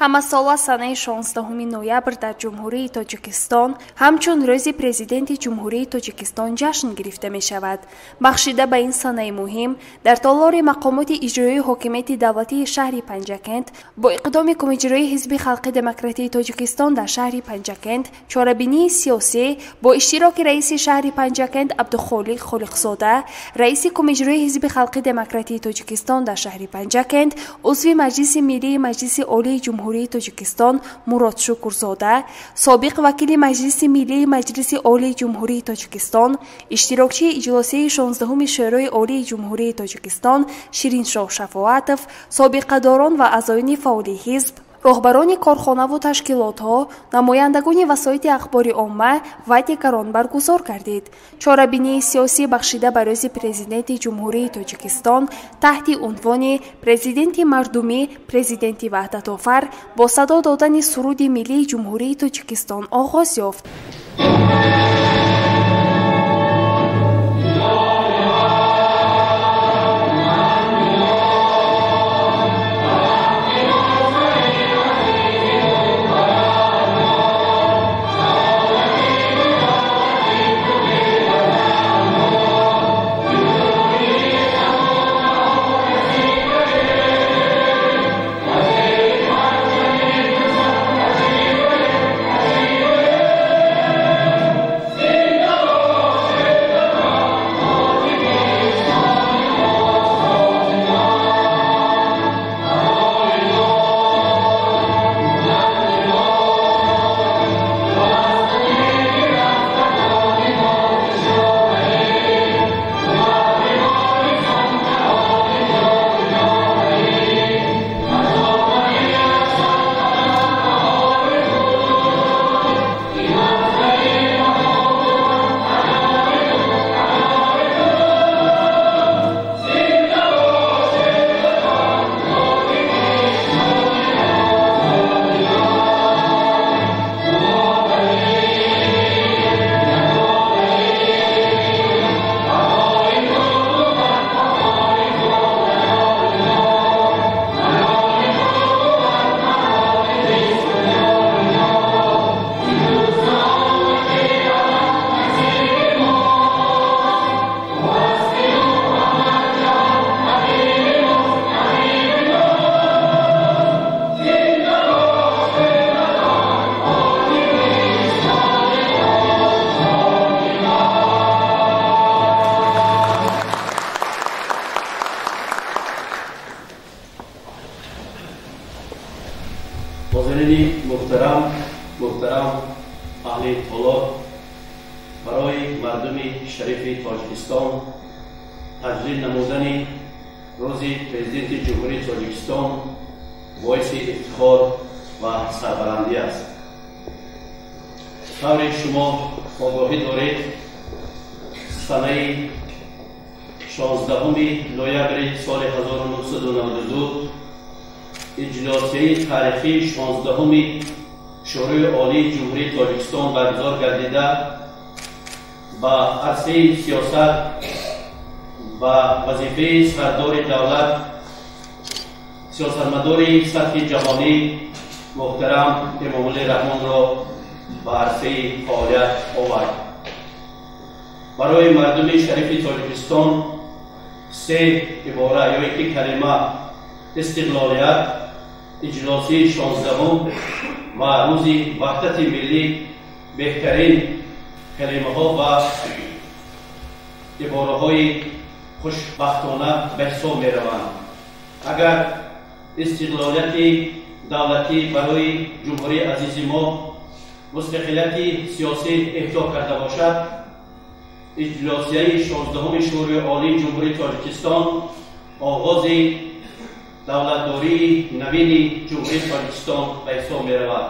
ҳамасола санаи 16 ноябр дар ҷумҳурии Тоҷикистон ҳамчун рӯзи президенти ҷумҳурии Тоҷикистон ҷашн гирифта мешавад. Бахшида ба ин санаи муҳим, дар толори мақомоти иҷроии ҳокимияти давлатии шаҳри Панҷакент бо иқдоми кумиҷроии Ҳизби халқи демократии Тоҷикистон дар шаҳри Панҷакент чорабинии сиёсӣ бо иштироки раиси шаҳри Панҷакент Абдухолиқ Холиқзода, раиси кумиҷроии Ҳизби халқи демократии Тоҷикистон дар шаҳри Панҷакент, узви Маҷлиси миллии Маҷлиси олии ҷумҳурии Тоҷикистон Мурод Шукурзода, собиқ вакили Маҷлиси миллии Маҷлиси олии ҷумҳурии Тоҷикистон, иштирокчии иҷлосии 16-уми Шӯрои олии ҷумҳурии Тоҷикистон Шириншоҳ Шафоатов, собиқадорон ва аъзоёни фаъоли ҳизб, роҳбарони корхонаву ташкилотҳо, намояндагони васоити ахбори омма ва дигарон баргузор гардид. Чорабинии сиёсӣ бахшида ба рӯзи президенти ҷумҳурии Тоҷикистон таҳти унвони «Президенти мардумӣ, президенти ваҳдатофар» бо садо додани суруди миллии ҷумҳурии Тоҷикистон оғоз ёфт. حاضرین محترم اهل طلاب، برای مردم شریف تاجیکستان تجلیل نمودن روز پرزیدنت جمهوری تاجیکستان باعث افتخار و سربلندی است. طور شما آگاهی دارید سنه 16 نوامبر سال 1992 اجلاسیه تاریخی 16 شورای عالی جمهوری تاجیکستان برگزار گردیده با عرصه سیاست و وظیفه سردار دولت سیاستمدار سطح جهانی محترم امامالله رحمان را به عرصه فعالیت آورد. برای مردم شریف تاجیکستان سه عباره یا یک کلمه استقلالیت، اجلاسی 16 و روز وحدت ملی بهترین کلمه ها و عباره های خوشبختانه به حساب می روند. اگر استقلالیت دولتی برای جمهوری عزیز ما مستقلیت سیاسی اهدا کرده باشد، اجلاسیه 16 شورای عالی جمهوری تاجیکستان آغاز دولتداری نوین جمهوری تاجیکستان به حساب می رود.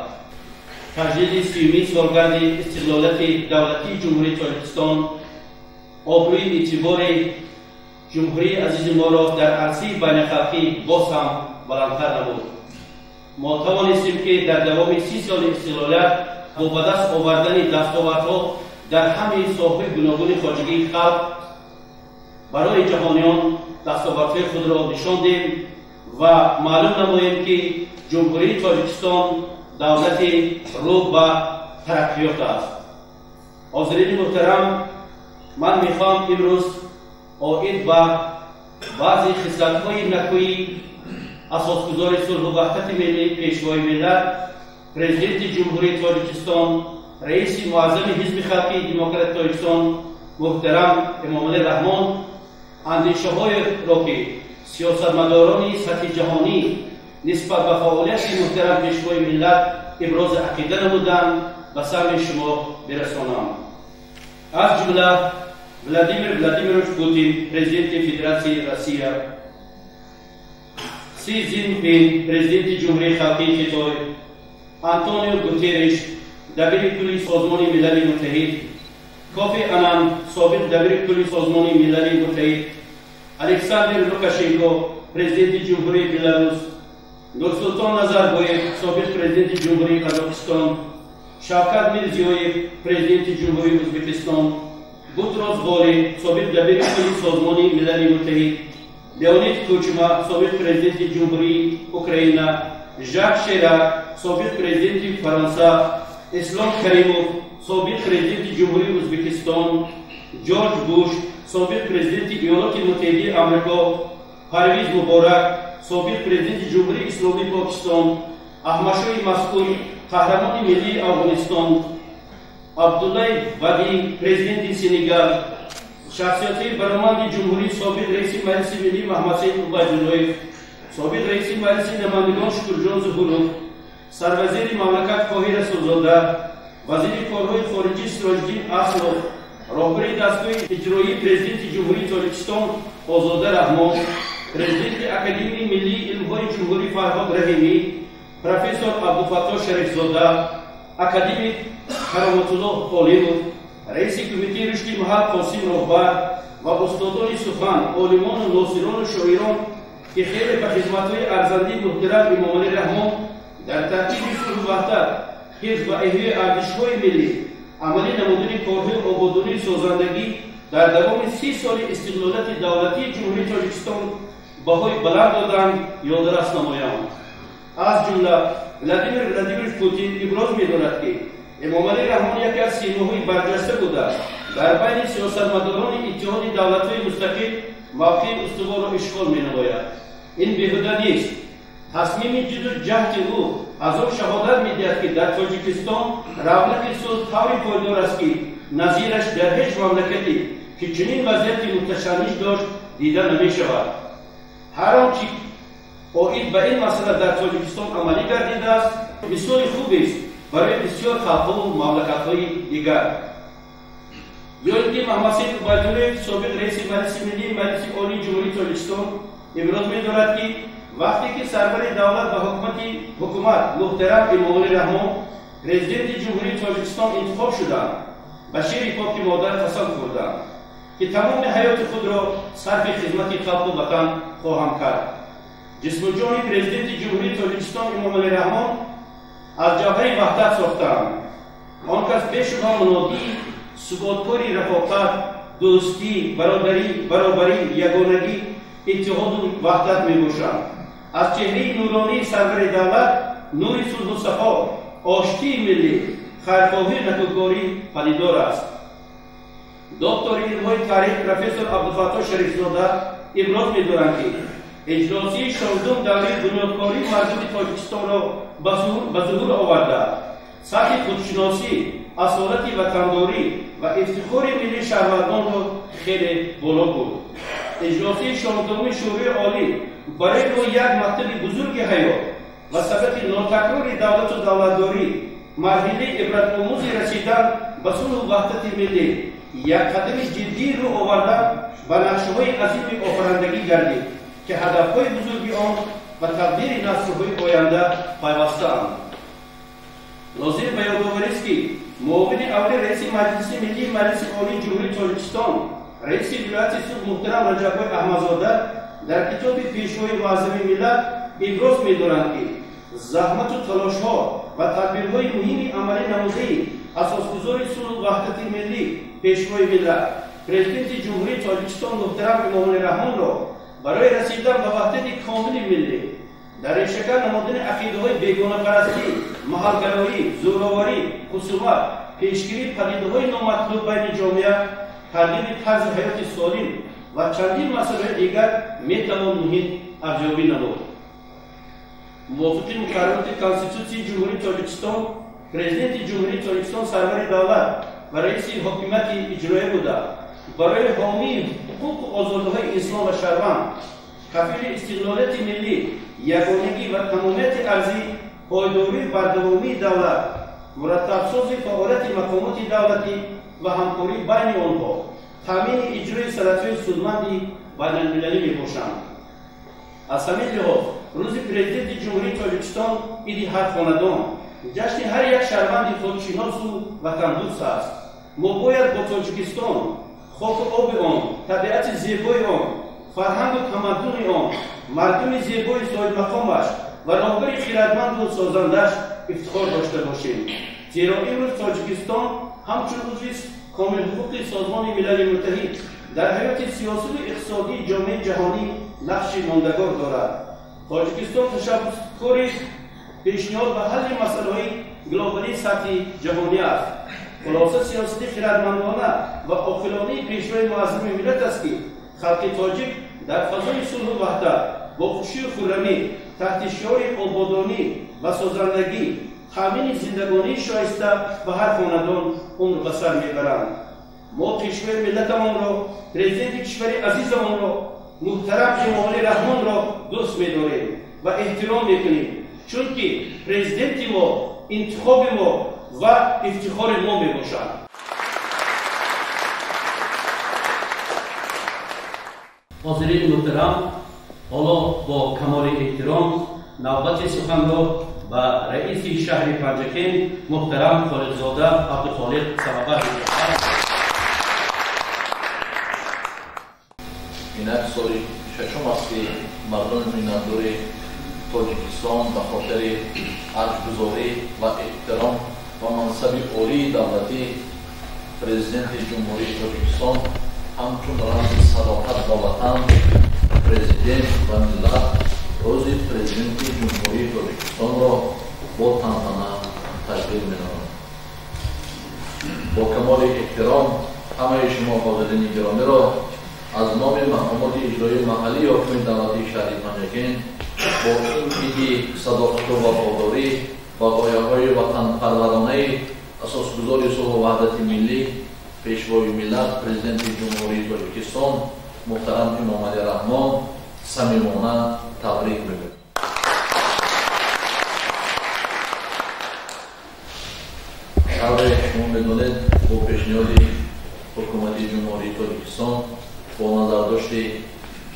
تجدید 30 سالگرد استقلالیت دولتی جمهوری تاجیکستان آبروی اعتبار جمهوری عزیز ما را در عرصه بین‌المللی باز هم بلندتر نمود. ما توانستیم که در دوام 30 سال استقلالیت با به دست آوردن دستاوردها در همه ساحه گوناگون خواجگی خلق برای جهانیان دستاوردهای خود را نشاندیم و معلوم نماییم که جمهوری تاجیکستان دولت رو به ترقیات است. حاضرین محترم، من میخوام امروز آید به بعضی خصلت‌های نکوی اساسگزار صلح و وحدت ملی پیشوای ملت پرزیدنت جمهوری تاجیکستان رئیس معظم حزب خلقی دموکرات تاجیکستان محترم امامعلی رحمان اندیشه‌های را که سیاستمداران سطح جهانی نسبت به فعالیت محترم پیشوای ملت ابراز عقیده نمودند به سمع شما برسانم. از جمله ولادیمیر ولادیمیروویچ پوتین پرزیدنت فدراسیون روسیه، سی جین پینگ پرزیدنت جمهوری خلقی خیتای، آنتونیو گوترش دبیر کلی سازمان ملل متحد، کوفی آنان سابق دبیر کلی سازمان ملل متحد، الکساندر لوکاشنکو پرزیدنت جمهوری بلاروس، نورسولطان نظربایف سابق پرزیدنت جمهوری قزاقستان، شوکت میرزیویف پرزیدنت جمهوری ازبکستان، بوتروس غولی سابق دبیر کلی سازمان ملل متحد، لیونید کوچما سابق پرزیدنت جمهوری اوکراین، ژاک شیراک سابق پرزیدنت فرانسه، اسلام کریموف سابق پرزیدنت جمهوری ازبکستان، جورج بوش سابق پرزیدنت ایالات متحده آمریکا، پرویز مبارک سابق پرزیدنت جمهوری اسلامی پاکستان، احمدشاه مسعود قهرمان ملی افغانستان، عبدالله ودی پرزیدنت سنگال، شخصیت برآمد جمهوری سابق رئیس مجلس ملی محمد سید عبیدالله، سابق رئیس مجلس نمایندگان شکرجان ظهورov، سروزیر مملکت فاهی رسولزاده، وزیر کارهای خارجی سراجالدین اسلov، راهبر دستگاه اجرایی پرزیدنت جمهوری تاجیکستان آزاده رحمان، پرزیدنت اکادمی ملی علمهای جمهوری فرهاد رحیمی، پروفسور عبدالفتاح شریفزاده، اکادمیک کرامت الله عالمov، رئیس کمیته رشد محل قاسم راهبر و استادان سخن، عالمان و ناصران و شاعران که خیلی به خدمت‌های ارزنده محترم امامعلی رحمان در ترتیب صلح و وحدت، حفظ و احیای ارزش‌های ملی، عملی نمودن کارهای آبادانی سازندگی در دوام 30 سال استقلالیت دولتی جمهوری تاجیکستان بهای بلند دادند یادرس نمایند. از جمله ولادیمیر ولادیمیروویچ پوتین ابراز می‌دارد که امامعلی رحمان یکی از سیماهای برجسته بوده در بین سیاستمداران اتحاد دولت‌های مستقل موقع استوار و اشغال می‌نماید. این بیهوده نیست. تصمیم جد و جهد او از آن شهادت می‌دهد که در تاجیکستان رونق صلح طوری پایدار است که نظیرش در هیچ مملکتی که چنین وضعیتی متشنج داشت دیده نمی‌شود. هر آنچه آید به این مسئله در تاجیکستان عملی گردیده است مثال خوبی است برای بسیار خلق‌ها و مملکت‌های دیگر. یا اینکه محمد سید عبیدالله سابق رئیس مجلس ملی مجلس عالی جمهوری تاجیکستان ابراز می‌دارد که وقتی که سرور دولت و حکومت محترم امامعلی رحمان پرزیدنت جمهوری تاجیکستان انتخاب شدند به شیر پاک مادر قسم خوردند که تمام حیات خود را صرف خدمت خلق و وطن خواهم کرد. جسم و جان پرزیدنت جمهوری تاجیکستان امامعلی رحمان از جوهر وحدت ساختند. آن کس بی‌شبه منادی ثباتکاری رفاقت، دوستی، برابری، یگانگی، اتحاد و وحدت می‌باشد. از چهره نورانی سرور دولت نور صلح و صفا، آشتی ملی، خیرخواهی نکوکاری پدیدار است. دکتر علم‌های تاریخ پروفسور عبدالفتاح شریفزاده ابراز می‌دارند که اجلاسی 14 دوره بنیادکاری مردم تاجیکستان را به ظهور آورده. سطح خودشناسی، اصالت وطنداری و افتخار ملی شهروندان را خیلی بالا بود. اجلاسی 14 شورای عالی برای ما یک مکتب بزرگ حیات و سبب ناتکرار دولت و دولتداری مرحله عبرت‌آموزی رسیدن به صلح و وحدت ملی یک قدم جدی رو آوردن به نقشه‌های عظیم آفرندگی گردید که هدف‌های بزرگی آن و تقدیر نسل‌های آینده پیوسته اند. لازم به یادآوری است که معاون اول رئیس مجلس ملی مجلس عالی جمهوری تاجیکستان رئیس ولایت صلح محترم رجب‌بای احمدزاده در کتاب پیشوای معظم ملت ابراز می‌دارند که زحمت و تلاش‌ها و تدبیرهای مهمی عملی نموده اساسگزار صلح و وحدت ملی پیشوای ملت پرزیدنت جمهوری تاجیکستان محترم امامعلی رحمان را برای رسیدن به وحدت کامل ملی در ریشه‌کن نمودن عقیده‌های بیگانه‌پرستی، محل‌گرایی، زورآوری، خصومت، پیشگیری پدیده‌های نامطلوب بین جامعه، ترغیب طرز حیات سالم و چندین مسائل دیگر می‌توان مهم ارزیابی نمود. موافق مقررات کنستیتوسی جمهوری تاجیکستان، پرزیدنت جمهوری تاجیکستان سرور دولت و رئیس حکومت اجرایی بوده برای حامی حقوق و آزادی‌های انسان و شهروند، کفیل استقلالیت ملی، یگانگی و تمامیت ارضی، پایداری و بردوامی دولت، مرتب‌ساز فعالیت مقامات دولتی و همکاری بین آنها، تامین اجرای سندهای سودمندی بین‌المللی میباشند. از همین لحاظ روز پرزیدنت جمهوری تاجیکستان عید هر خاندان، جشن هر یک شهروند خودشناس و وطندوست است. ما باید با تاجیکستان، خاک و آب آن، طبیعت زیبای آن، فرهنگ و تمدن آن، مردم زیبای صاحب مقامش و راهبر خردمند و سازندش افتخار داشته باشیم. زیرا امروز تاجیکستان همچون عضو کامل حقوق سازمان ملل متحد در حیات سیاسی و اقتصادی جامعه جهانی نقش ماندگار دارد. تاجیکستان تشبثکار پیشنهاد به حل مسائل گلوبالی سطح جهانی است. خلاصه سیاست خردمندانه و عاقلانه پیشروی معظم ملت است که خلق تاجیک در فضای صلح و وحدت با خوشی و خرمی تحت شعار آبادانی و سازندگی تامین زندگانی شایسته به هر خاندان عمر به سر میبرند. ما پیشروی ملتمان را، پرزیدنت کشور عزیزمان را، محترم جمهوری رحمان را دوست می‌داریم و احترام می‌کنیم، چون که پرزیدنت ما انتخاب ما و افتخار ما میباشد. حاضرین محترم، حالا با کمال احترام نوبت سخن را به رئیس شهر پنجکین محترم خالدزاده عبدالخالق سببه می‌دهیم. اینک سالی ششم است که مردم مینندور تاجیکستان به خاطر ارزگذاری و احترام و منصب عالی دولتی پرزیدنت جمهوری تاجیکستان همچون رمز صداقت با وطن پرزیدنت و ملت روز پرزیدنت جمهوری تاجیکستان را با تنتنه تشکیل می‌نماید. با کمال احترام همه شما حاضرین گرامی را از نام مقامات اجرایی محلی حاکم دولتی شهر پنجکین با اینکه صداقت و وفاداری و غایه‌های وطن پرورانه اساسگذار صلح و وحدت ملی پیشوای ملت پرزیدنت جمهوری تاجیکستان محترم امام علی رحمان صمیمانه تبریک میگویم. طور شما میدانید با پیشنهاد حکومت جمهوری تاجیکستان با نظرداشت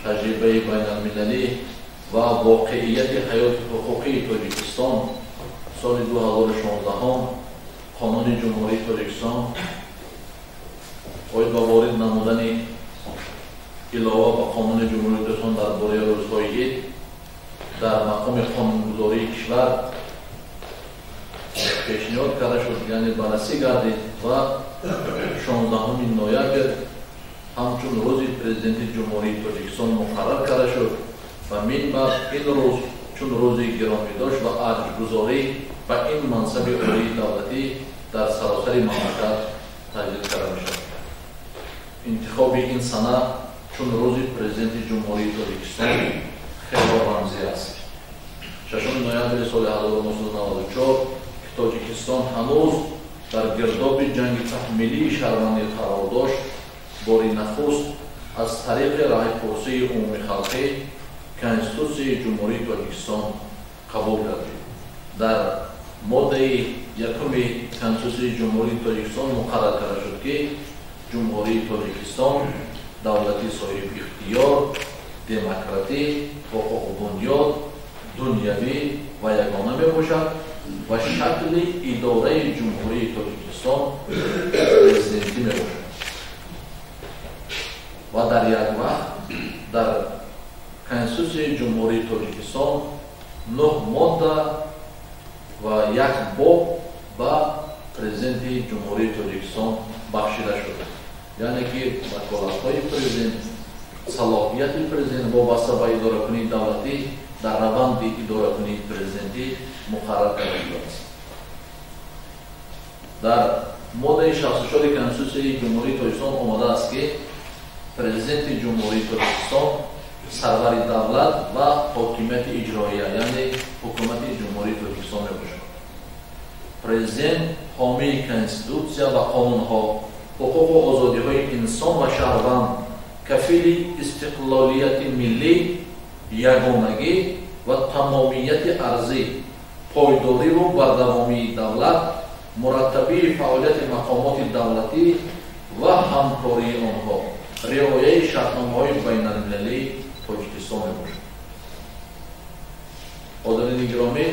تجربه بین المللی و واقعیت حیات حقوقی تاجیکستان سال 2016 قانون جمهوری تاجیکستان باید با وارد نمودن علاوه به قانون جمهوری تاجیکستان درباره روزهای عید در مقام قانونگذاری کشور پیشنهاد کرده شد، یعنی بررسی گردید و 16 نوامبر همچون روز پرزیدنت جمهوری تاجیکستان مقرر کرده شد و من بعد این روز چون روزی گرامی داشت و ارزگذاری و این منصب عالی دولتی در سراسر مملکت تجدید کرده می‌شود. انتخاب این سنه چون روز پرزیدنت جمهوری تاجیکستان خیلی رمزی است. 6 نوامبر سال 1994 که تاجیکستان هنوز در گرداب جنگ تحمیلی شهروندی قرار داشت، باری نخست از طریق رای‌پرسی عمومی خلقی کنستیتوسی جمهوری تاجیکستان قبول گردید. در ماده یکم کنستیتوسی جمهوری تاجیکستان مقرر کرده شد که جمهوری تاجیکستان دولتی صاحب اختیار، دموکراتی، حقوق بنیاد، دنیوی و یگانه میباشد و شکل اداره جمهوری تاجیکستان پرزیدنتی میباشد و در یک وقت در کنستیتوسی جمهوری تاجیکستان 9 ماده و 1 باب به پرزیدنت جمهوری تاجیکستان بخشیده شده، یعنی که وکالت‌های پرزیدنت салоҳияти президент вобаста ба идоракунии давлатӣ дар раванди идоракунии президентӣ муқаррар карда шудааст. дар моддаи 64 Конститутсияи Ҷумҳурии Тоҷикистон омадааст ки президенти Ҷумҳурии Тоҷикистон сарвари давлат ва ҳокимияти иҷроия, яъне ҳукумати Ҷумҳурии Тоҷикистон мебошад. Президент ҳомии Конститутсия ва қонунҳо, ҳуқуқу озодиҳои инсон ва шаҳрванд, кафили истиқлолияти миллӣ, ягонагӣ ва тамомияти арзӣ, пойдориву бардавомии давлат, мураттабии фаъолияти мақомоти давлатӣ ва ҳамкории онҳо, риояи шартномаҳои байналмилалии Тоҷикистон мебошад. одамини гиромӣ,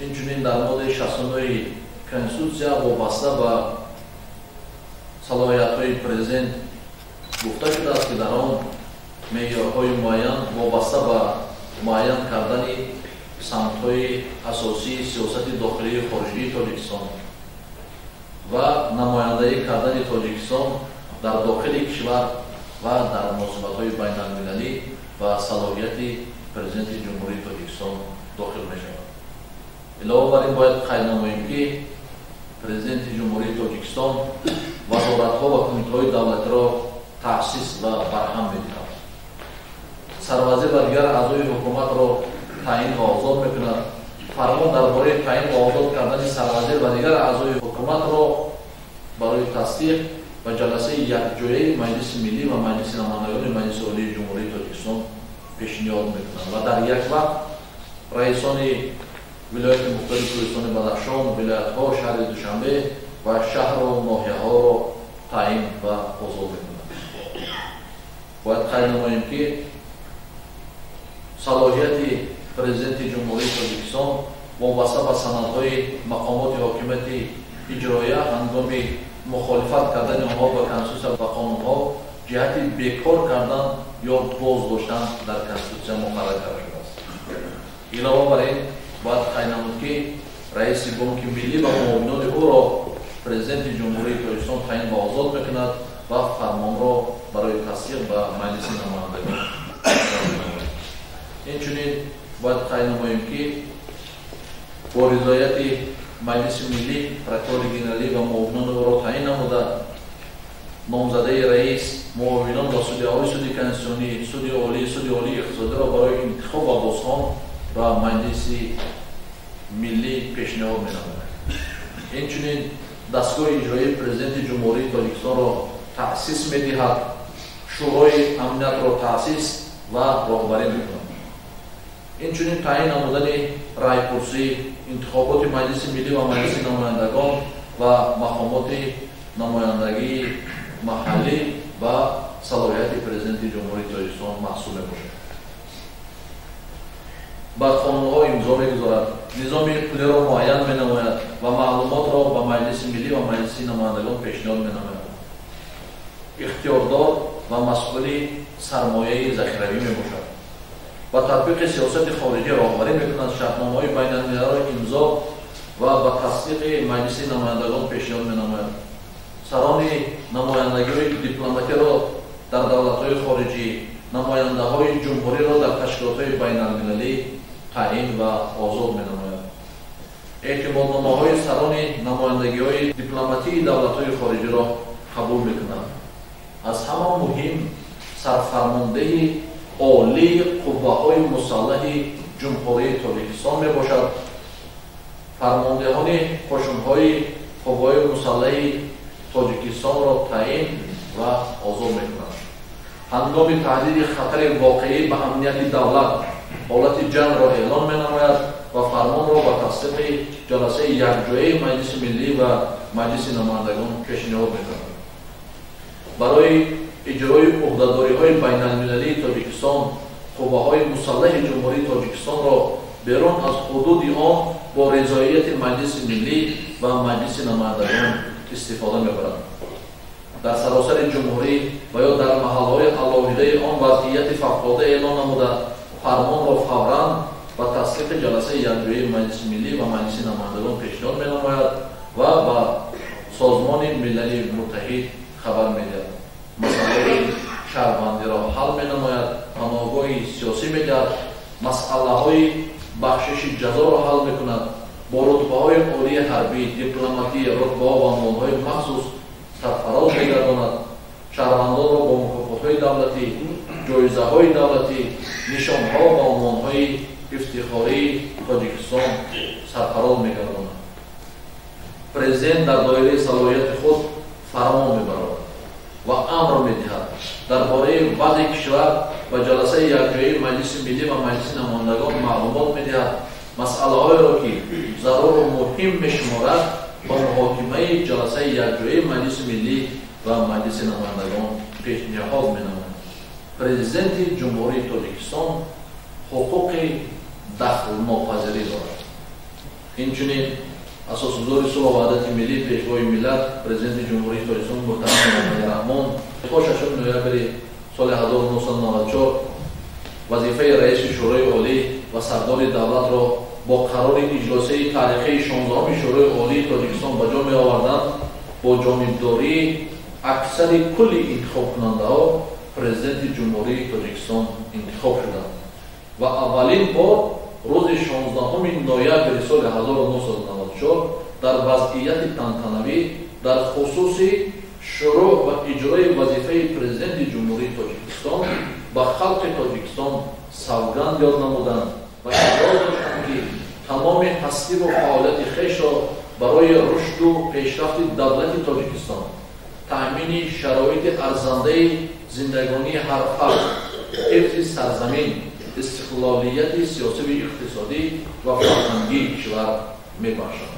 инчунин дар моддаи 69 Конститутсия вобаста ба салоҳиятҳои президент гуфта шудааст ки дар он меъёрҳои муайян вобаста ба муайян кардани самтҳои асосии сиёсати дохилии хориҷии Тоҷикистон ва намояндагӣ кардани Тоҷикистон дар дохили кишвар ва дар муносибатҳои байналмилалӣ ба салоҳияти президенти Ҷумҳурии Тоҷикистон дохил мешавад. илова бар ин бояд қайд намоем ки президенти Ҷумҳурии Тоҷикистон вазоратҳо ва кумитаҳои давлатиро таъсис ва барҳам медиҳад. сарвазир ва дигар аъзои ҳукуматро таъин ва озод мекунад. фармон дар бораи таъин ва озод кардани сарвазир ва дигар аъзои ҳукуматро барои тасдиқ ба ҷаласаи якҷояи Маҷлиси Миллӣ ва Маҷлиси намояндагони Маҷлиси Олии Ҷумҳурии Тоҷикистон пешниҳод мекунад ва дар як вақт раисони вилояти мухталиф Кӯҳистони Бадахшон, вилоятҳо, шаҳри Душанбе ва шаҳру ноҳияҳоро таъин ва озод мекунад. бояд қайд намоем ки салоҳияти президенти Ҷумҳурии Тоҷикистон вобаста ба санадҳои мақомоти ҳокимияти иҷроия ҳангоми мухолифат кардани онҳо ба Конститутсия ва қонунҳо ҷиҳати бекор кардан ё боздоштан дар Конститутсия муқаррар карда шудааст. илова бар ин бояд қайд намуд ки раиси Бонки Миллӣ ва муовинони ӯро президенти Ҷумҳурии Тоҷикистон таъин ва озод мекунад ва фармонро барои тасдиқ ба Маҷлиси намояндагон. инчунин бояд қайд намоем ки бо ризояти Маҷлиси Миллӣ прокурори генералӣ ва муовинони ӯро таъин намуда номзадаи раис, муовинон ва судяҳои суди конститутсионӣ, суди олии иқтисодиро барои интихоб ва бозхон ба Маҷлиси Миллӣ пешниҳод менамояд. инчунин дастгоҳи иҷроии президенти Ҷумҳурии Тоҷикистонро таъсис медиҳад, шӯрои амниятро таъсис ва роҳбарӣ мекунад. инчунин таъин намудани райпурсӣ, интихоботи Маҷлиси Миллӣ ва Маҷлиси намояндагон ва мақомоти намояндагии маҳаллӣ ба салоҳияти президенти Ҷумҳурии Тоҷикистон маҳсуб мебошад. ба қонунҳо имзо мегузорад, низоми пулиро муайян менамояд ва маълумотро ба Маҷлиси Миллӣ ва Маҷлиси намояндагон пешниҳод менамояд. ихтиёрдор ва масъули сармояи захиравӣ мебошад. ба татбиқи сиёсати хориҷӣ роҳбарӣ мекунад, шартномаҳои байналмилалиро имзо ва ба тасдиқи Маҷлиси намояндагон пешниҳод менамояд. сарони намояндагиҳои дипломатиро дар давлатҳои хориҷӣ, намояндаҳои ҷумҳуриро дар ташкилотҳои байналмилалӣ таъин ва озод менамояд. эътимодномаҳои сарони намояндагиҳои дипломатии давлатҳои хориҷиро қабул мекунад. аз ҳама муҳим сарфармондеҳи олии қувваҳои мусаллаҳи ҷумҳурии Тоҷикистон мебошад. фармондеҳони қошунҳои қувваҳои мусаллаҳи Тоҷикистонро таъин ва озод мекунад. ҳангоми таҳдиди хатари воқеӣ ба амнияти давлат ҳолати ҷангро эълон менамояд ва фармонро ба тасдиқи ҷаласаи якҷояи Маҷлиси Миллӣ ва Маҷлиси намояндагон пешниҳод мекунад. барои иҷрои уҳдадориҳои байналмилалии Тоҷикистон, қувваҳои мусаллаҳи Ҷумҳурии Тоҷикистонро берун аз ҳудуди он бо ризояти Маҷлиси Миллӣ ва Маҷлиси намояндагон истифода мебарад. дар саросари ҷумҳурӣ ва ё дар маҳалҳои алоҳидаи он вазъияти фавқулодда эълон намуда фармонро фавран ба тасдиқи ҷаласаи якҷояи Маҷлиси Миллӣ ва Маҷлиси намояндагон пешниҳод менамояд ва ба Созмони Милали Муттаҳид хабар медиҳад. масъалаи шаҳрвандиро ҳал менамояд, паноҳгоҳи сиёсӣ медиҳад, масъалаҳои бахшиши ҷазоро ҳал мекунад, бо рутбаҳои олии ҳарбӣ, дипломатӣ, рутбаҳо ва унвонҳои махсус сарфароз мегардонад, шаҳрвандонро бо мукофотҳои давлатӣ, ҷоизаҳои давлатӣ, нишонҳо ва унвонҳои ифтихории Тоҷикистон сарфароз мегардонад. Президент дар доираи салоҳияти худ фармон мебарад ва амр медиҳад дар бораи вазъи кишвар ва ҷаласаи якҷояи Маҷлиси Миллӣ ва Маҷлиси намояндагон маълумот медиҳад, масъалаҳоеро ки заруру муҳим мешуморад ба муҳокимаи ҷаласаи якҷояи Маҷлиси Миллӣ ва Маҷлиси намояндагон пешниҳод менамояд. Президенти Ҷумҳурии Тоҷикистон ҳуқуқи дахлнопазирӣ дорад. Инчунин асосгузори сулҳу ваҳдати миллӣ, пешвои миллат, президенти Ҷумҳурии Тоҷикистон муҳтарам Эмомалӣ Раҳмон 6 ноябри соли 1994 вазифаи раиси шӯрои олӣ ва сардори давлатро бо қарори иҷлосаи таърихии 16-уми шӯрои олии Тоҷикистон ба ҷо меоварданд, бо ҷонибдории аксари кулли интихобкунандаҳо президенти Ҷумҳурии Тоҷикистон интихоб шуданд ва аввалин бор рӯзи 16 ноябри соли 1994 дар вазъияти тантанавӣ дар хусуси шурӯъ ва иҷрои вазифаи президенти Ҷумҳурии Тоҷикистон ба халқи Тоҷикистон савганд ёд намуданд ва ирода доштанд ки тамоми ҳастӣ ва фаъолияти хешро барои рушду пешрафти давлати Тоҷикистон, таъмини шароити арзандаи зиндагонии ҳар фард, ҳифзи сарзамин, истиқлолияти сиёсиву иқтисодӣ ва фарҳангии кишвар мебахшанд.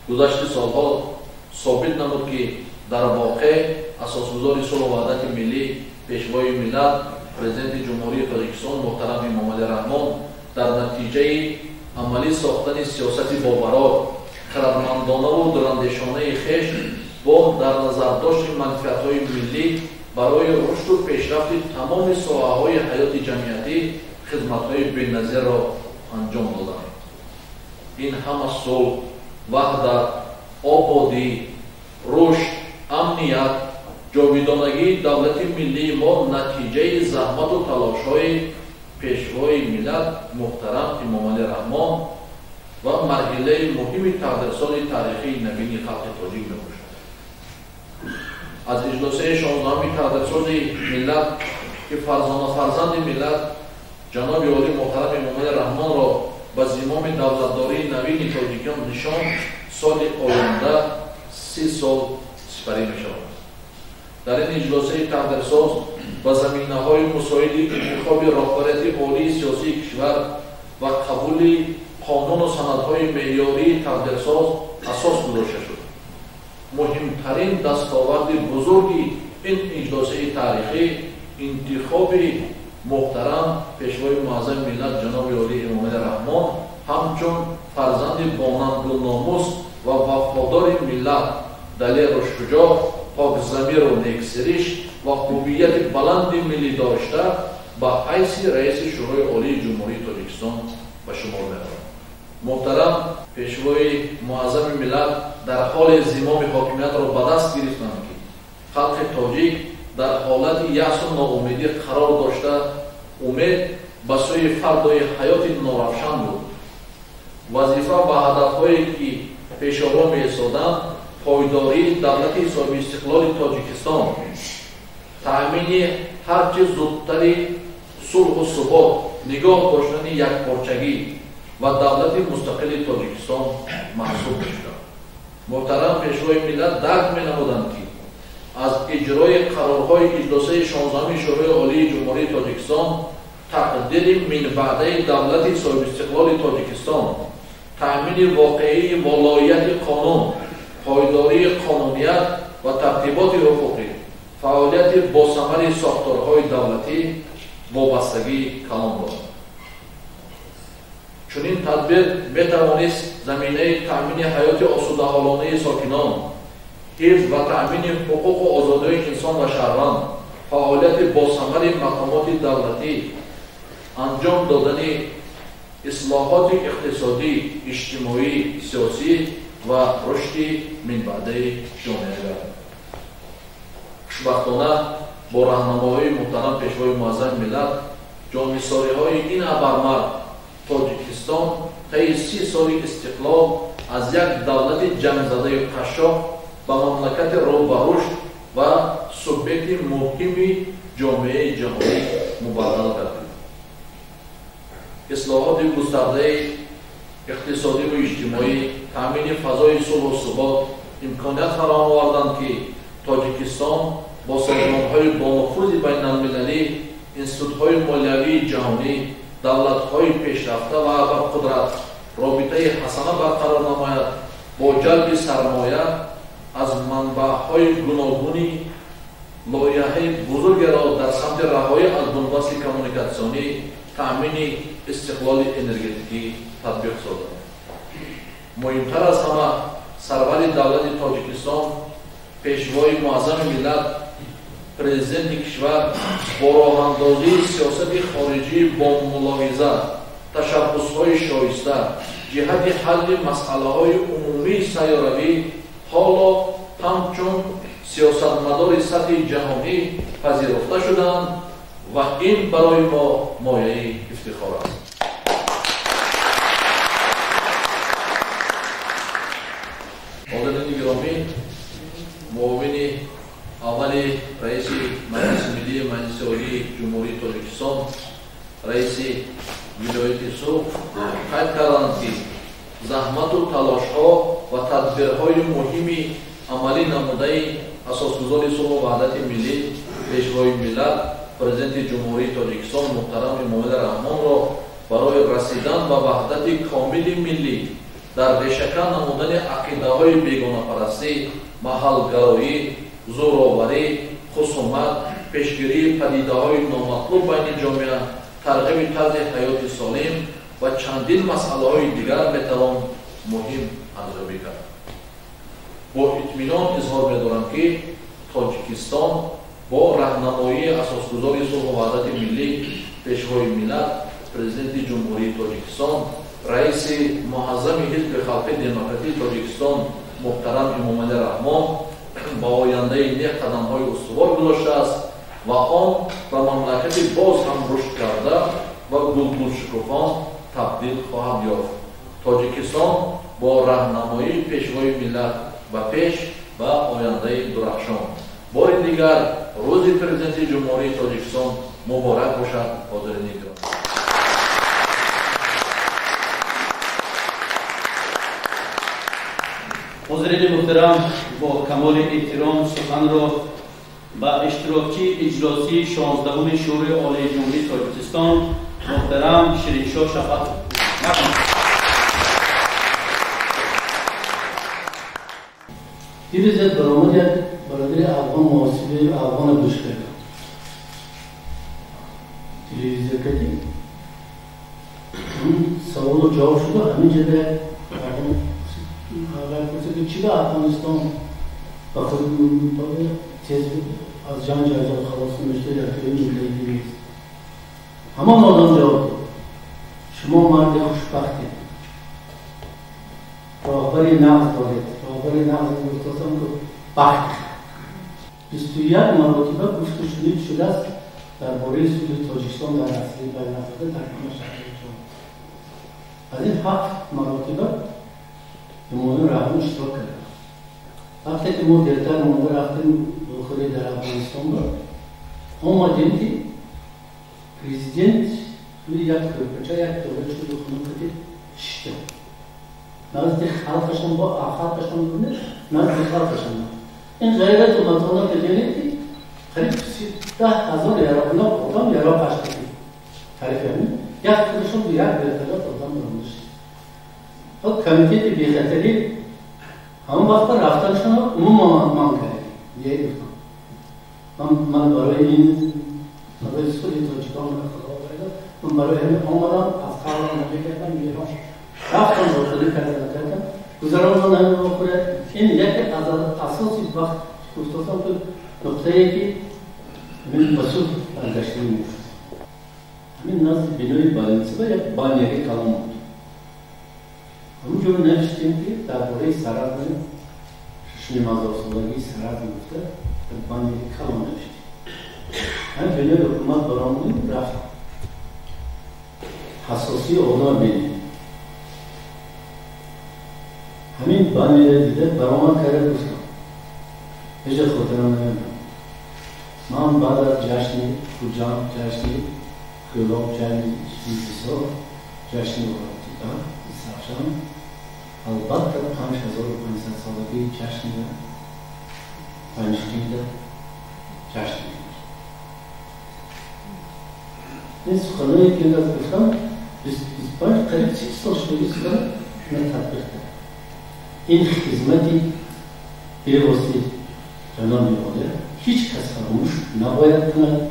гузашти солҳо собит намуд ки дар воқеъ асосгузори сулҳу ваҳдати миллӣ, пешвои миллат, президенти Ҷумҳурии Тоҷикистон муҳтарам Эмомалӣ Раҳмон дар натиҷаи амалӣ сохтани сиёсати бобарор, хиратмандонаву дурандешонаи хеш бо дар назардошти манфиатҳои миллӣ барои рушду пешрафти тамоми соҳаҳои ҳаёти ҷамъиятӣ хизматҳои беназирро анҷом доданд. ин ҳама сулҳ, ваҳдат, ободӣ, рушд, амният, ҷовидонагии давлати миллии мо натиҷаи заҳмату талошҳои пешвои миллат муҳтарам Эмомалӣ Раҳмон ва марҳилаи муҳими тағдирсози таърихии навини халқи тоҷик мебошад. аз иҷлосаи 16-уми тағдирсози миллат ки фарзанди миллат ҷаноби олӣ муҳтарам Эмомалӣ Раҳмонро ба зимоми давлатдории навини тоҷикон нишон, соли оянда 30 сол сипарӣ мешавад. дар ин иҷлосаи тағдирсоз ба заминаҳои мусоиди интихоби роҳбарияти олии сиёсии кишвар ва қабули қонуну санадҳои меъёрии тағдирсоз асос гузошта шуд. муҳимтарин дастоварди бузурги ин иҷлосаи таърихӣ интихоби муҳтарам пешвои муаззами миллат ҷаноби олӣ Эмомалӣ Раҳмон ҳамчун фарзанди бонамгулномус ва вафодори миллат, далеру шуҷоъ, покзамиру нексириш ва ҳуввияти баланди миллӣ дошта ба ҳайси раиси шӯрои олии Ҷумҳурии Тоҷикистон ба шумор меравад. муҳтарам пешвои муаззами миллат дар ҳоли зимоми ҳокимиятро ба даст гирифтанд ки халқи тоҷик дар ҳолати яъсу ноумедӣ қарор дошта, умед ба сӯи фардои ҳаёти норавшан буд. вазифа ва ҳадафҳое ки пешоро меистоданд пойдории давлати ҳисоби истиқлоли Тоҷикистон, таъмини ҳарчи зудтари сулҳу субот, нигоҳ доштани якпорчагӣ ва давлати мустақили Тоҷикистон маҳсуб мешуданд. муҳтарам пешвои миллат дарк менамуданд ки аз иҷрои қарорҳои иҷлосаи 16-уми шӯрои олии Ҷумҳурии Тоҷикистон, тақдири минбаъдаи давлати ҳисоби истиқлоли Тоҷикистон, таъмини воқеии волоияти қонун, пойдории қонуният ва тартиботи ҳуқуқӣ, фаъолияти босамари сохторҳои давлатӣ вобастагии калон дорад. чунин тадбир метавонист заминаи таъмини ҳаёти осудаҳолонаи сокинон, ҳифз ва таъмини ҳуқуқу озодиҳои инсон ва шаҳрванд, фаъолияти босамари мақомоти давлатӣ, анҷом додани ислоҳоти иқтисодӣ, иҷтимоӣ, сиёсӣ ва рушди минбаъдаи ҷомеа гардад. хушбахтона با راهنمایی محترم پیشوای معظم ملت جانبساری‌های این ابرمرد تاجیکستان طی 30 سال استقلال از یک دولت جنگ‌زده قشاق به مملکت رو به رشد و سوبیکت مهمی جامعه جهانی مبادل گردید. اصلاحات گسترده اقتصادی و اجتماعی، تامین فضای صلح و ثبات امکانیت فراهم آوردند که تاجیکستان با سازمان‌های بانفوذ بین‌المللی، انستیتوت‌های مالیوی جهانی، دولت‌های پیشرفته و ابرقدرت رابطه حسنه برقرار نماید، با جلب سرمایه از منبع‌های گوناگونی لایحه بزرگ را در سمت رهایی از بنبست کمونیکاسیونی، تامین استقلال انرژتیکی تطبیق ساخت. مهمتر از همه سرور دولت تاجیکستان پیشوای معظم ملت پرزیدنت کشور با راه‌اندازی سیاست خارجی با ملاحظه، تشبس‌های شایسته جهت حل مسئله‌های عمومی سیاروی حالا همچون سیاستمدار سطح جهانی پذیرفته شدند و این برای ما مایه افتخار است. حاضرین گرامی، معاون اول رئیس مجلس ملی مجلس عالی جمهوری تاجیکستان رئیس ولایت سوق قید کردند که زحمت و تلاش‌ها و تدبیرهای مهمی عملی نموده اساسگزار صلح و وحدت ملی پیشوای ملت پرزیدنت جمهوری تاجیکستان محترم امام‌الله رحمان را برای رسیدن به وحدت کامل ملی در ریشه‌کن نمودن عقیده‌های بیگانه‌پرستی، محل‌گرایی، زورآوری، خصومت، پیشگیری پدیده‌های نامطلوب بین جامعه، ترغیب طرز حیات سالم و چندین مسئله‌های دیگر می‌توان مهم ارزیابی کرد. با اطمینان اظهار می‌دارم که تاجیکستان با راهنمایی اساسگزار صلح و وحدت ملی پیشوای ملت پرزیدنت جمهوری تاجیکستان رئیس معظم حزب خلق دموکراتی تاجیکستان محترم امام‌الله رحمان با آینده نیک قدم‌های استوار گذاشته است و آن به مملکتی باز هم رشد کرده و گلگل شکوفان تبدیل خواهد یافت. تاجیکستان با راهنمایی پیشوای ملت و پیش و آینده درخشان. بار دیگر روز پرزیدنت جمهوری تاجیکستان مبارک باشد. حاضرین گرامی، حاضرین محترم، با کمال احترام سخن را به اشتراکی اجلاسی 16 شورای عالی جمهوری تاجیکستان محترم شیرینشاه شفاعت دیروز برآمد یک برادر افغان محاسبه افغان گوش کرد. تلویزیون کردیم. سوال و جواب شده همین جده اگر پرسید که چی به افغانستان با خود تیز از جنگ جایزال خلاص نمیشته در توی ملی دیویز همه مادام جواب داد. شما مرد خوشبختید، راهبری نقض دارید. راهبری نقض گفتم که بخت 21 مراتبه گفتگو شده است درباره صلح تاجیکستان در اصلی بیان‌نهاده در مشاهده جمهوری. از این 7 مراتبه امام‌الله رحمان اشتراک کرد. وقتی که ما دیرتر ما رفتیم داخلی در افغانستان بود، آمدیم که پرزیدنت روی یک کلپچه یک دولت شد و خونه کردید شده. نزد خلقشان با خلقشان بودن، نزد خلقشان بود. این غیرت و مطالعه که دیدید که قریب 13,000 یراقنا آدم یراق اشتکی تعریف همین. یک خودشون به یک برطلات آدم برمونشت. خب کمیته بی‌خطری همون وقت رفتنشون رو عموم من کردیم. یه گفتم من برای این برای صلح تاجیکستان خدا باید من برای همین آمدم از خبرم نمی‌کردم ایران رفتم داخلی کردم گذراندن همین بخوره. این یک از اساسی وقت گفتم تو نقطه‌ای که همین مسئول برگشته می‌افت. همین نزد بینوی بالنسبه یک بانیری کلام بود. همونجور نوشتیم که درباره سرد ششم 1000 سالگی سرد میفته در بانیری کلام نوشتیم. همین فعلی حکومت برامون رفت حساسی آدم بینید همین بانی دیده برامون کرده گفتم هیچ خاطرم نمیدونم من بعد از جشنی خوجان جشنی خیلاب جشنی سویسا جشنی وقتی سرشان البته 5500 سالگی جشنی ده پنجشنبه ده جشنی این سخنایی که از گفتم 25 قریب 30 سال شده است که من تطبیق کردم این خدمتی پیوسته جناب می‌آید هیچ کس فراموش نباید کند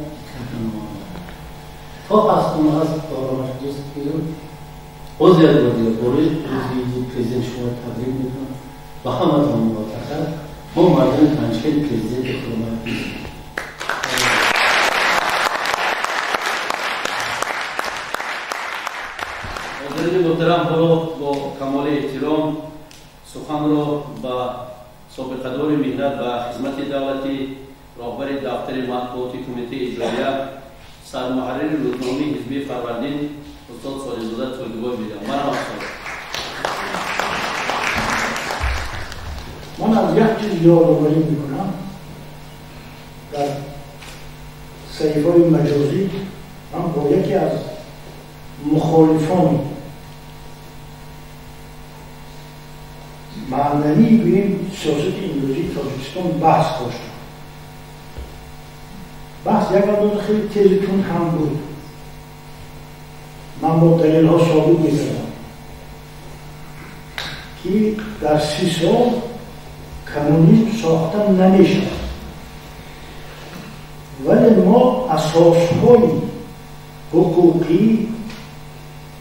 تا از اون از آرامش دوست بگیرم عضو برای پرزیدنت شما تبریک میکنم و همه از آن موافقت ما مردم پنجشیر پرزیدنت خدمت بگیریم حاضرین محترم با کمال احترام سخن را با سابقه‌دار مهنت و خدمت دولتی راهبر دفتر مطبوعات کمیته اجراییه سرمحرر روزنامه حزبی فروردین استاد صالح‌زاده تولیدوار می‌دهم. من از یک چیز یادآوری میکنم در صحیفه‌های مجازی من با یکی از مخالفان معنوی به این سیاست امروزی تاجیکستان بحث داشتم. بحث یک اندازه خیلی تیزتون هم بود. من با دلیل ها ثابت می‌کردم که در 30 سال کمونیسم ساختن نمیشه ولی ما اساس‌های حقوقی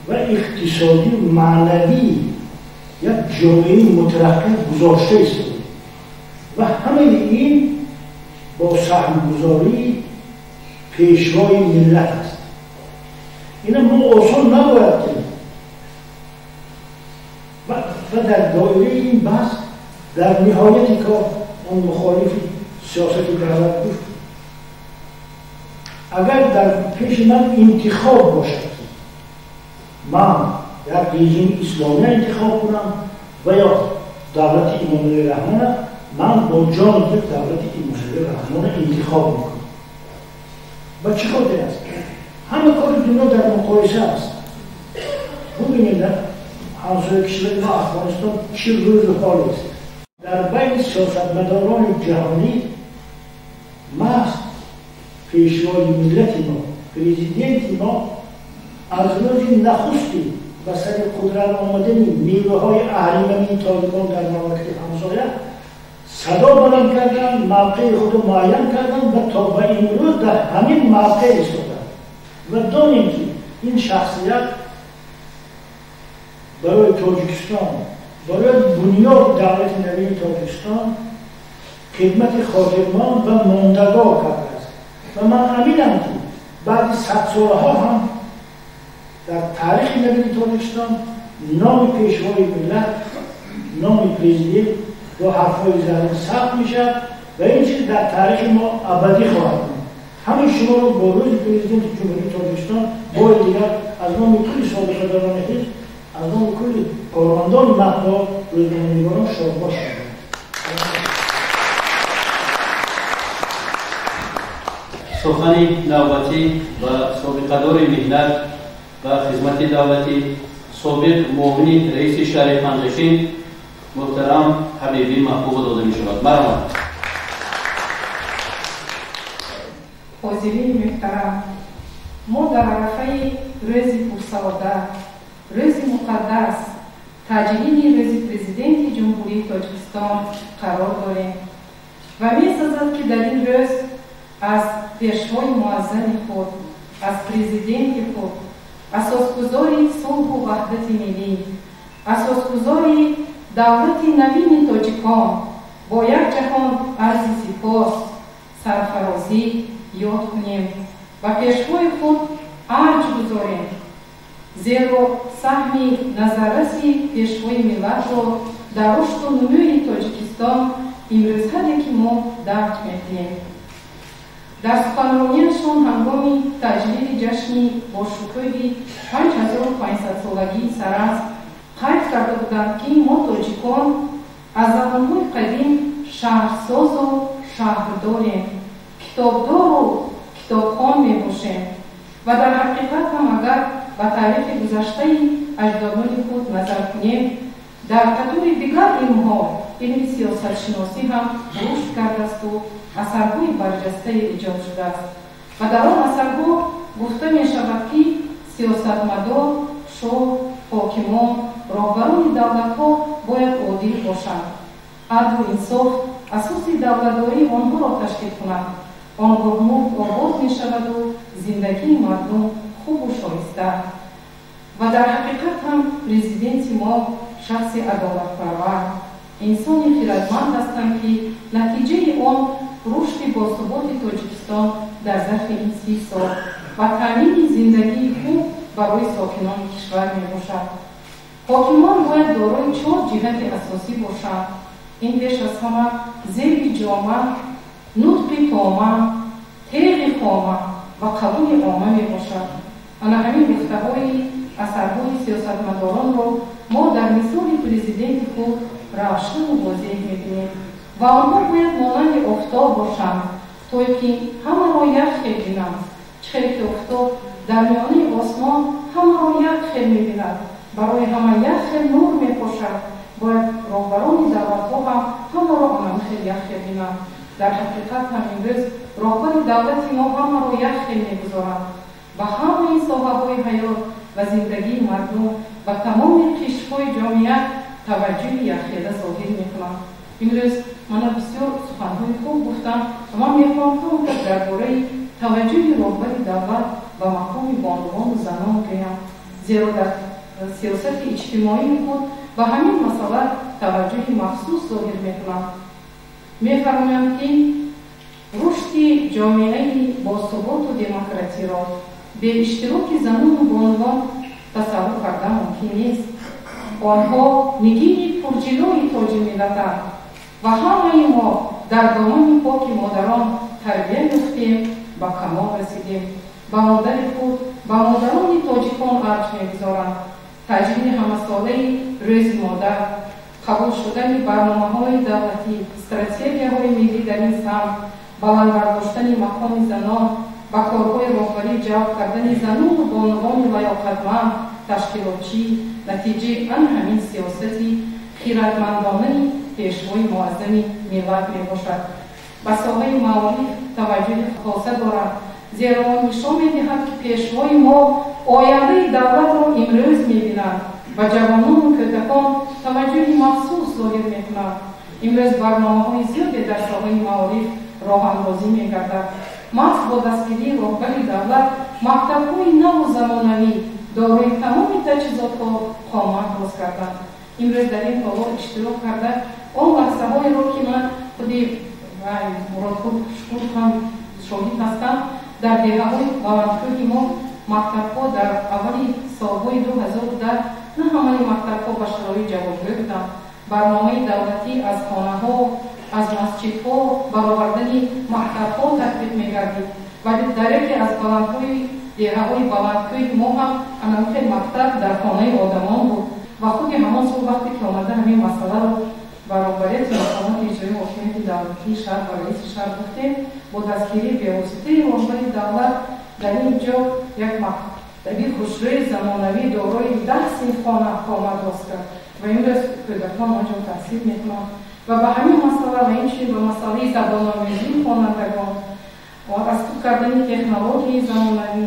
و اقتصادی و معنوی یک جامعه مترقی گذاشته است و همه این با سهم‌گذاری پیشوای ملت است. این ما آسان نباید کنیم و در دایره این بحث در نهایت کار اون مخالف سیاست دولت گفت اگر در پیش من انتخاب باشد من یک رژیم اسلامی انتخاب کنم و یا دولت امام‌الله رحمان من با جان یک دولت امام‌الله رحمان انتخاب میکنم. و چه خاطر است؟ همه کار دنیا در مقایسه است. ببینید همسایه کشور ما افغانستان چه روز حال است. در بین سیاستمداران جهانی محض پیشوای ملت ما پرزیدنت ما از روز نخستی و سر قدرت آمدن نیروه های اهریمنی طالبان در مملکت همسایه صدا بلند کردن، موقع خود معین کردن و تا به امروز در همین موقع ایستادن و دانیم که این شخصیت برای تاجیکستان برای بنیاد دولت نوین تاجیکستان خدمت خاطرمان و ماندگار کرده است و من امینم که بعد 100 سالها هم در تاریخ نوین تاجیکستان نام پیشوای ملت نام پرزیدنت با حرفای زرین ثبت میشد و این چیز در تاریخ ما ابدی خواهد بود. همین شما رو با روز پرزیدنت جمهوری تاجیکستان بار دیگر از نام کل سابقه‌داران حزب از نام کل کارمندان مطبوعات روزنامه‌نگاران شادباش شدند. سخن نوبتی و سابقه‌دار مهنت و خدمت دولتی سابق معاون رئیس شهر پنجشیر محترم حبیبی محبوب داده می شود. مرحبا. حاضرین محترم، ما در عرفه روز پرسعاده، روز مقدس تجلیل روز پرزیدنت جمهوری تاجیکستان قرار داریم و می‌سازد که در این روز از پیشوای معظم خود، از پرزیدنت خود، اساسگذار صلح و وحدت ملی، اساسگذار دولت نوین تاجیکان با یک جهان عرض سپاس سرفرازی یاد کنیم و پیشوای خود ارج گذاریم، زیرا سهم نظررسی پیشوای ملت را در رشد و نموی تاجیکستان امروز هدی که ما درک می‌کنیم. дар суханронияшон ҳангоми таҷлили ҷашни бошукӯҳи 5500-солагии сараз қайд карда буданд, ки мо тоҷикон аз замонҳои қадим шаҳрсозу шаҳрдорем, китобдору китобхон мебошем ва дар ҳақиқат ҳам агар ба таърихи гузаштаи аҷдодони худ назар кунем, дар қатори дигар илмҳо илми сиёсатшиносӣ ҳам рушд кардаасту асарҳои барҷастае эҷод шудааст ва дар он асарҳо гуфта мешавад, ки сиёсатмадор, шоҳ, ҳокимон, роҳбарони давлатҳо бояд одил бошанд. Адлу инсоф асоси давлатдории онҳоро ташкил кунад. Он гоҳ мулк обод мешаваду зиндагии мардум хубу шоиста. ва дар ҳақиқат ҳам президенти мо шахси адолатпарвар, инсони хиратманд ҳастанд, ки натиҷаи он рушди босуботи Тоҷикистон дар зарфи ин 30 сол ва таъмини зиндагии хуб барои сокинони кишвар мебошад. ҳокимон бояд дорои 4 ҷиҳати асосӣ бошанд. ин беш аз ҳама зеби ҷома, нутқи тома, теғи хома ва қабули ома мебошад. ана ҳамин гуфтаҳои асарҳои сиёсатмадоронро мо дар мисоли президенти худ равшану возеҳ мебинем ва онҳо бояд монанди офтоб бошанд, то ки ҳамаро як хел бинанд. чӣ хеле ки офтоб дар миёнаи осмон ҳамаро як хел мебинад, барои ҳама як хел нур мепошад, бояд роҳбарони давлатҳо ҳам ҳамаро онам хел як хел бинанд. дар ҳақиқат ҳам имрӯз роҳбари давлати мо ҳамаро як хел мегузоранд. ба ҳамаи соҳаҳои ҳаёт ва зиндагии мардум ва тамоми қишрҳои ҷомеа таваҷҷӯҳи якхела зоҳир мекунанд. имрӯз мана бисёр суханҳои хуб гуфтам ва ман мехоҳам ҳамонтар дар бораи таваҷҷӯҳи роҳбари давлат ба мақоми бонувону занон гӯям, зеро дар сиёсати иҷтимоии худ ба ҳамин масъала таваҷҷӯҳи махсус зоҳир мекунанд. мефармоянд, ки рушди ҷомеаи босуботу демократиро бе иштироки занону бонувон тасаввур кардан мумкин нест. онҳо нигини пурҷилои тоҷи миллатанд ва ҳамаи мо дар домани поки модарон тарбия ёфтем, ба камол расидем. ба модари худ, ба модарони тоҷикон арҷ мегузоранд. таҷлили ҳамасолаи рӯзи модар, қабул шудани барномаҳои давлатӣ, стратегияҳои миллӣ дар ин самт, баландбардоштани мақоми занон, ба корҳои роҳбарӣ ҷалб кардани занону бонувони лаёқатманд, ташкилотчӣ, натиҷаи ан ҳамин сиёсати хиратмандонаи пешвои муаззами миллат мебошад. ба соҳаи маориф таваҷҷӯҳи хоса дорад, зеро он нишон медиҳад, ки пешвои мо ояндаи давлатро имрӯз мебинанд. ба ҷавонону кӯдакон таваҷҷӯҳи махсус зоҳир мекунанд. имрӯз барномаҳои зиёде дар соҳаи маориф роҳандозӣ мегардад. маҳз бо дастгирии роҳбари давлат мактабҳои наву замонавӣ дорои тамоми таҷҳизотҳо қомат боз карданд. имрӯз дар ин ҳоло иштирок карда он лаҳзаҳоеро, ки ман худи муродпур шукур ҳам шоҳид ҳастам, дар деҳаҳои баландкӯҳи мо мактабҳо дар аввали солҳои 2010 на ҳамаи мактабҳо ба шароит ҷавобгӯ буданд. барномаи давлатӣ аз хонаҳо, аз масҷидҳо, баровардани мактабҳо татбиқ мегардид. вале дар яке аз баландҳои деҳаҳои баландкӯҳи мо ҳам анамихел мактаб дар хонаи одамон буд ва худи ҳамон сол вақте ки омада ҳамин масъаларо баробарияти мақомоти иҷроии ҳокимияти давлатии шаҳр ва раиси шаҳр гуфтем, бо дастгирии бевоситаи роҳбари давлат дар ин ҷо як мактаби хушрӯи замонавӣ дорои 10 синфхона омад боз кард ва имрӯз кӯдакон онҷо таҳсил мекунанд ва ба ҳамин масъала ва инчунин ба масъалаи забономӯзии хонандагон аз худ кардани технологияи замонавӣ,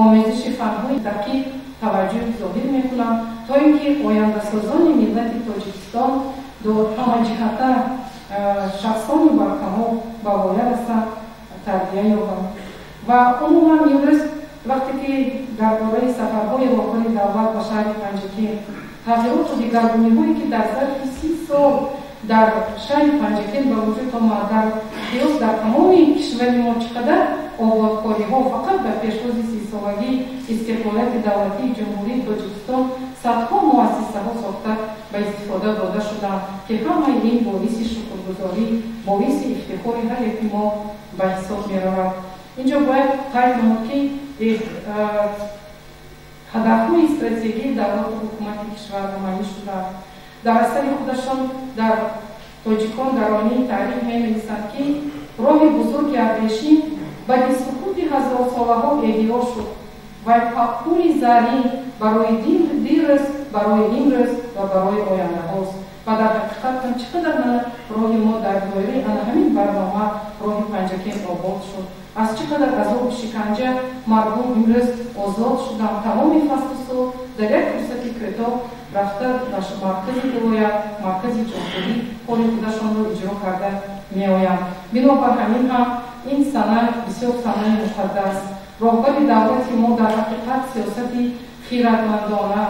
омезиши фанҳои дақиқ таваҷҷӯҳ зоҳир мекунанд, то ин ки ояндасозони миллати Тоҷикистон до ҳамаҷиҳата шахсони баркамол ба воя расанд, тарбия ёбанд. ва умуман имрӯз вақте ки дар бораи сафарҳои роҳбари давлат ба шаҳри Панҷакент, тағйироту дигаргуниҳое ки дар зарфи 30 сол дар шаҳри Панҷакент ба вуҷуд омад, дар қиёс дар тамоми кишвари мо чӣ қадар ободкориҳо фақат дар пешвози 30-солагии истиқлолияти давлатии ҷумҳурии Тоҷикистон садҳо муассисаҳо сохта ба истифода дода шуданд, ки ҳамаи ин боиси шукргузорӣ, боиси ифтихори ҳар яки мо ба ҳисоб меравад. اینجا باید قید نمود که هدف‌های استراتژیک دولت و حکومت کشور نمایی شده. در اثر خودشان در تاجیکان در آینه تاریخ می‌نویسند که راه بزرگ ابریشم به سقوط هزارساله‌ها احیا شد و پاکپوری زرین برای دیروز، برای امروز و برای آینده هاست. و در حقیقت چقدر راه ما در دایره همین برنامه راه پنجکین آباد شد. از چقدر عذاب و شکنجه مردم امروز آزاد شدند. تمام فصل سال در یک فرصت کوتاه رفته در مرکز ولایت، مرکز جمهوری کار خودشان را اجرا کرده میآیند. بنابر همین هم این سنه بسیار سنه مقدس. راهبر دولت ما در حقیقت سیاستی خیرتمندانه،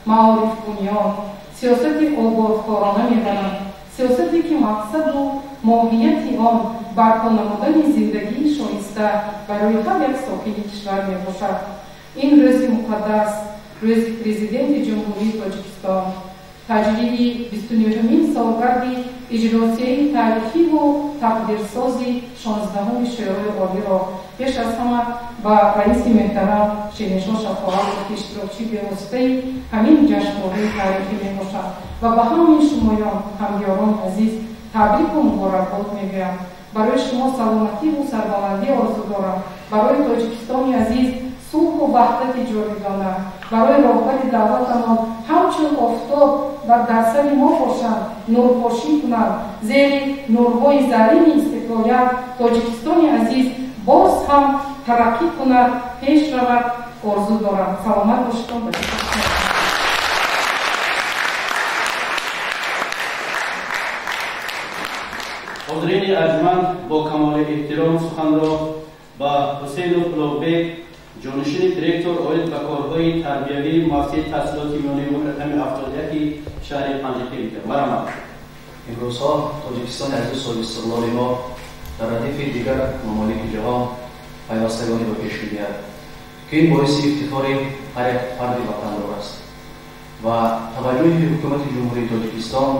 معارف بنیان، سیاستی آبادکارانه می‌دانند. سیاستی که مقصد و ماهیت آن برپا نمودن زندگی شایسته برای هر یک ساکن کشور میباشد. این روز مقدس، روز پرزیدنت جمهوری تاجیکستان، تجلیل 29مین سالگرد اجراسیه تاریخی و تقدیرسازی 16 شورای عالی را پیش از همه با رئیس محترم شهنشاه شفاعت و اشتراکچی به واسطه همین جشنواره تاریخی میباشد و به همین شمایان همیاران عزیز تبریک و مبارکباد میگویم. برای شما سلامتی و سربلندی آرزو دارم. برای تاجیکستان عزیز صلح و وحدت جاودانه، برای راهبر دولتمان همچون آفتاب در سر ما باشند، نورپاشی کنند، زیر نورهای زرین استقلالیت تاجیکستان عزیز باز هم ترقی کند، پیش رود آرزو دارم. سلامت باشید. حاضرین ارجمند، با کمال احترام سخن را با حسین پلاوبک، جانشین دیرکتور عاید به کارهای تربیوی مؤسسه تحصیلات میانه رقم 71 شهر پنجکین مرحبا. امروزها تاجیکستان عزیز سال استقلال ما در ردیف دیگر ممالک جهان پیوستگانی را پیش می‌گیرد که این باعث افتخار هر یک فرد وطندار است و توجه حکومت جمهوری تاجیکستان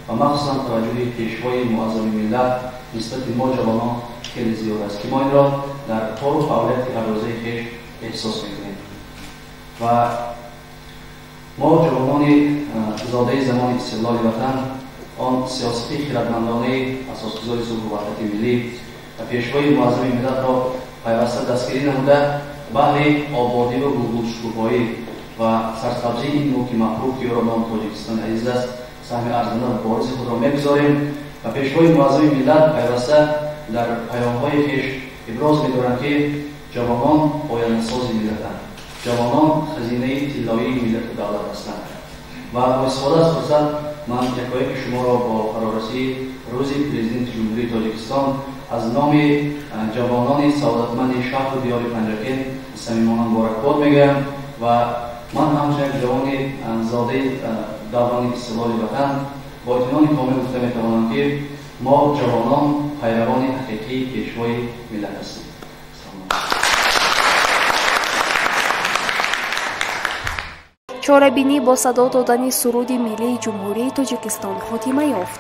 و مخصوصا توجه پیشوای معظم ملت نسبت ما جوانان خیلی زیاد است که ما این را در کار و فعالیت هر روزه خویش احساس میکنیم و ما جوانان زاده زمان استقلال وطن آن سیاستی خردمندانه اساسگذار صلح و وحدت ملی و پیشوای معظم ملت را پیوسته دستگیری نموده بهر آبادی و بلندشکوفایی و سرسبزی این ملک محبوب که او را نام تاجیکستان عزیز است سهم ارزنده و بارز خود را میگذاریم و پیشوای معظم ملت پیوسته در پیام‌های خویش ابراز می‌دارند که جوانان آینده‌ساز ملتند، جوانان خزینه طلایی ملت و دولت هستند و با استفاده از فرصت من یکایک شما را با فرارسی روز پرزیدنت جمهوری تاجیکستان از نام جوانان سعادتمند شهر و دیار پنجکین صمیمانه مبارکباد میگویم و من همچنین جوان زاده دوران استقلال وطن با اطمینان کامل گفته میتوانم که ما جوانان پیروان حقیقی پیشوای ملت هستیم. چاره‌بینی با صدا دادن سرود ملی جمهوری تاجیکستان خاتمه یافت.